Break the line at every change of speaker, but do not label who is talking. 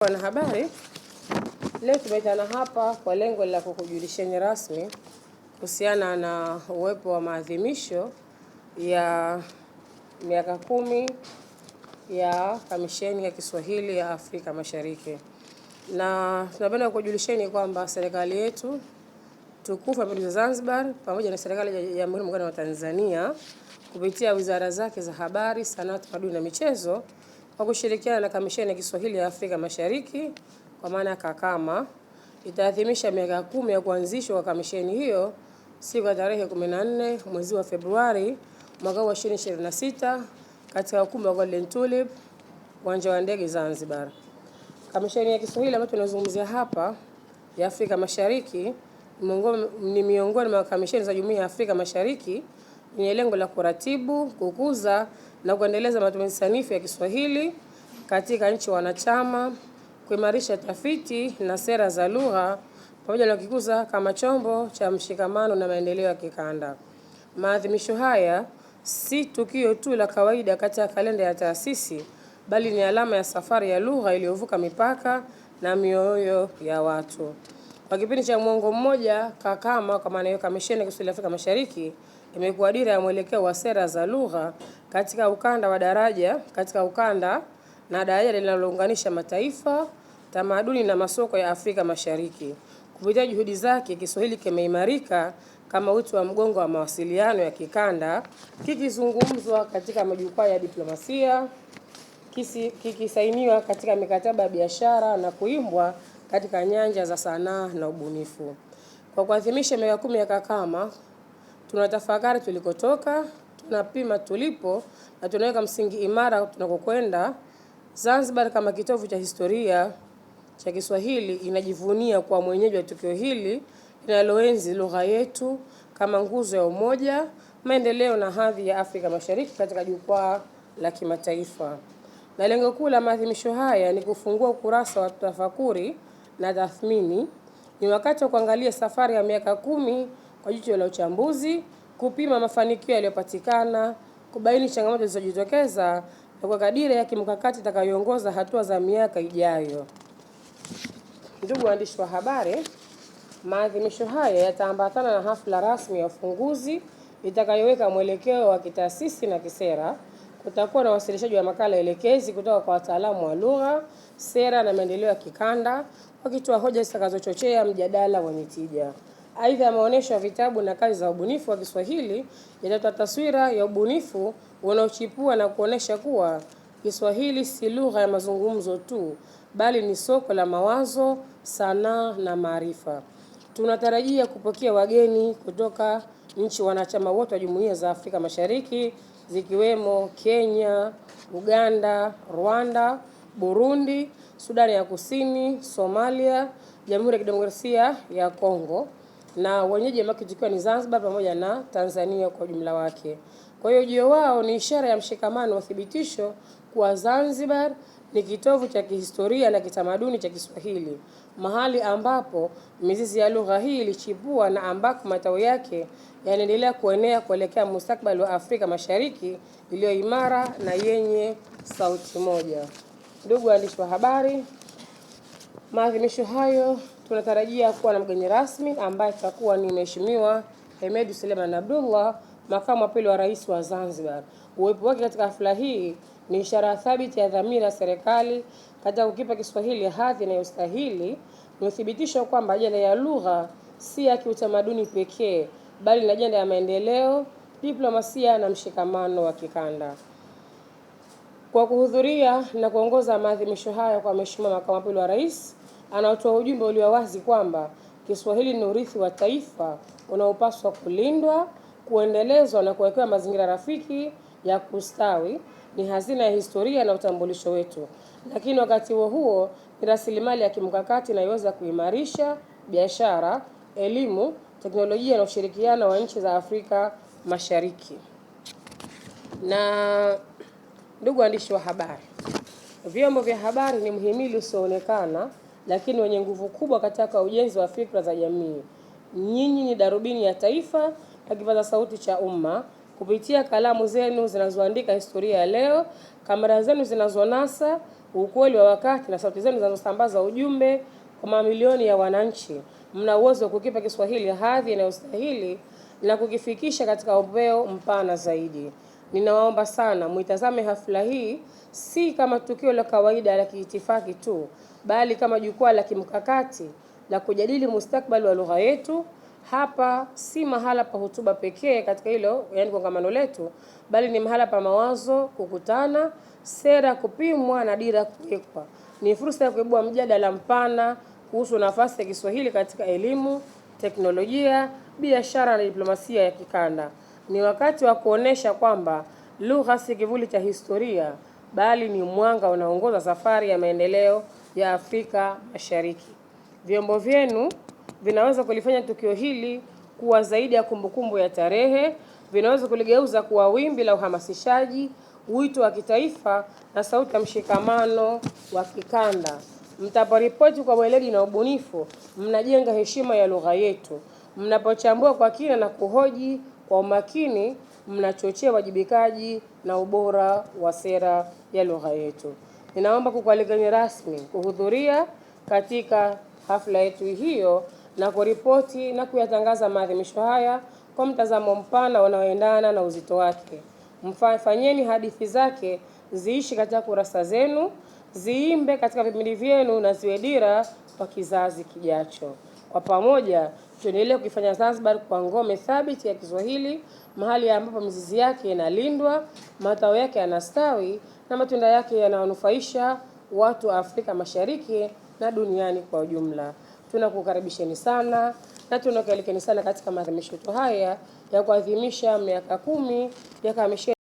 Wanahabari, leo tumeitana hapa kwa lengo la kukujulisheni rasmi kuhusiana na uwepo wa maadhimisho ya miaka 10 ya Kamisheni ya Kiswahili ya Afrika Mashariki. Na tunapenda kukujulisheni kwamba serikali yetu tukufu ya Zanzibar pamoja na serikali ya Jamhuri ya Muungano wa Tanzania kupitia wizara zake za Habari, Sanaa, Utamaduni na Michezo kwa kushirikiana na Kamisheni ya Kiswahili ya Afrika Mashariki kwa maana KAKAMA itaadhimisha miaka 10 ya kuanzishwa kwa kamisheni hiyo siku ya tarehe 14 mwezi wa Februari mwaka wa 2026 katika ukumbi wa Golden Tulip, uwanja wa ndege Zanzibar. Kamisheni ya Kiswahili ambayo tunazungumzia hapa ya Afrika Mashariki ni miongoni mwa kamisheni za Jumuiya ya Afrika Mashariki yenye lengo la kuratibu, kukuza na kuendeleza matumizi sanifu ya Kiswahili katika nchi wanachama, kuimarisha tafiti na sera za lugha pamoja na kukuza kama chombo cha mshikamano na maendeleo ya kikanda. Maadhimisho haya si tukio tu la kawaida katika kalenda ya taasisi, bali ni alama ya safari ya lugha iliyovuka mipaka na mioyo ya watu. Kwa kipindi cha mwongo mmoja, KAKAMA kwa maana ya Kamisheni ya Kiswahili ya Afrika Mashariki imekuwa dira ya mwelekeo wa sera za lugha katika ukanda na daraja linalounganisha mataifa, tamaduni na masoko ya Afrika Mashariki. Kupitia juhudi zake, Kiswahili kimeimarika kama uti wa mgongo wa mawasiliano ya kikanda, kikizungumzwa katika majukwaa ya diplomasia, kikisainiwa katika mikataba ya biashara na kuimbwa katika nyanja za sanaa na ubunifu. Kwa kuadhimisha miaka 10 ya KAKAMA, tunatafakari tulikotoka, tunapima tulipo na tunaweka msingi imara tunakokwenda. Zanzibar kama kitovu cha historia cha Kiswahili inajivunia kwa mwenyeji wa tukio hili linaloenzi lugha yetu kama nguzo ya umoja, maendeleo na hadhi ya Afrika Mashariki katika jukwaa la kimataifa. Na lengo kuu la maadhimisho haya ni kufungua ukurasa wa tafakuri na tathmini. Ni wakati wa kuangalia safari ya miaka 10 kwa jicho la uchambuzi, kupima mafanikio yaliyopatikana, kubaini changamoto zilizojitokeza na kuweka dira ya kimkakati itakayoongoza hatua za miaka ijayo. Ndugu waandishi wa habari, maadhimisho haya yataambatana na hafla rasmi ya ufunguzi itakayoweka mwelekeo wa kitaasisi na kisera. Kutakuwa na wasilishaji wa makala elekezi kutoka kwa wataalamu wa lugha, sera na maendeleo ya kikanda, wakitoa hoja zitakazochochea mjadala wenye tija. Aidha, maonesho ya vitabu na kazi za ubunifu wa Kiswahili yatatoa taswira ya ubunifu unaochipua na kuonesha kuwa Kiswahili si lugha ya mazungumzo tu, bali ni soko la mawazo, sanaa na maarifa. Tunatarajia kupokea wageni kutoka nchi wanachama wote wa Jumuiya za Afrika Mashariki zikiwemo Kenya, Uganda, Rwanda, Burundi, Sudani ya Kusini, Somalia, Jamhuri ya Kidemokrasia ya Kongo na wenyeji ambao tukiwa ni Zanzibar pamoja na Tanzania kwa ujumla wake. Kwa hiyo ujio wao ni ishara ya mshikamano wa thibitisho kuwa Zanzibar ni kitovu cha kihistoria na kitamaduni cha Kiswahili, mahali ambapo mizizi ya lugha hii ilichipua na ambako matawi yake yanaendelea kuenea kuelekea mustakabali wa Afrika Mashariki iliyo imara na yenye sauti moja. Ndugu waandishi wa habari, maadhimisho hayo tunatarajia kuwa na mgeni rasmi ambaye atakuwa ni Mheshimiwa Hemed Suleiman Abdullah, makamu wa pili wa rais wa Zanzibar. Uwepo wake katika hafla hii ni ishara thabiti ya dhamira ya serikali katika kukipa Kiswahili hadhi inayostahili. Ni uthibitisho kwamba ajenda ya lugha si ya kiutamaduni pekee, bali ni ajenda ya maendeleo, diplomasia na mshikamano wa kikanda. Kwa kuhudhuria na kuongoza maadhimisho haya kwa Mheshimiwa makamu wa pili wa rais, anatoa ujumbe ulio wazi kwamba Kiswahili ni urithi wa taifa unaopaswa kulindwa, kuendelezwa na kuwekewa mazingira rafiki ya kustawi. Ni hazina ya historia na utambulisho wetu, lakini wakati huo ni rasilimali ya kimkakati inayoweza kuimarisha biashara, elimu, teknolojia na ushirikiano wa nchi za Afrika Mashariki. Na ndugu waandishi wa habari, vyombo vya habari ni mhimili usioonekana lakini wenye nguvu kubwa katika ujenzi wa fikra za jamii. Nyinyi ni darubini ya taifa na kipaza sauti cha umma. Kupitia kalamu zenu zinazoandika historia ya leo, kamera zenu zinazonasa ukweli wa wakati na sauti zenu zinazosambaza ujumbe kwa mamilioni ya wananchi. Mna uwezo wa kukipa Kiswahili hadhi inayostahili na kukifikisha katika upeo mpana zaidi. Ninawaomba sana muitazame hafla hii si kama tukio la kawaida la kiitifaki tu, bali kama jukwaa la kimkakati la kujadili mustakabali wa lugha yetu. Hapa si mahala pa hotuba pekee katika hilo, yani kongamano letu, bali ni mahala pa mawazo kukutana, sera kupimwa na dira kuwekwa. Ni fursa ya kuibua mjadala mpana kuhusu nafasi ya Kiswahili katika elimu, teknolojia, biashara na diplomasia ya kikanda. Ni wakati wa kuonesha kwamba lugha si kivuli cha historia, bali ni mwanga unaoongoza safari ya maendeleo ya Afrika Mashariki. Vyombo vyenu vinaweza kulifanya tukio hili kuwa zaidi ya kumbukumbu ya tarehe, vinaweza kuligeuza kuwa wimbi la uhamasishaji, wito wa kitaifa na sauti ya mshikamano wa kikanda. Mtaporipoti kwa weledi na ubunifu, mnajenga heshima ya lugha yetu. Mnapochambua kwa kina na kuhoji kwa umakini, mnachochea wajibikaji na ubora wa sera ya lugha yetu. Ninaomba kukualikeni rasmi kuhudhuria katika hafla yetu hiyo na kuripoti na kuyatangaza maadhimisho haya kwa mtazamo mpana unaoendana na uzito wake. Mfanyeni hadithi zake ziishi katika kurasa zenu, ziimbe katika vipindi vyenu na ziwe dira kwa kizazi kijacho. Kwa pamoja tuendelee kufanya Zanzibar kwa ngome thabiti ya Kiswahili, mahali ambapo mizizi yake inalindwa, matao yake yanastawi na matunda yake yanawanufaisha watu wa Afrika Mashariki na duniani kwa ujumla. Tunakukaribisheni sana na tunakualikeni sana katika maadhimisho haya ya kuadhimisha miaka 10 ya kamisheni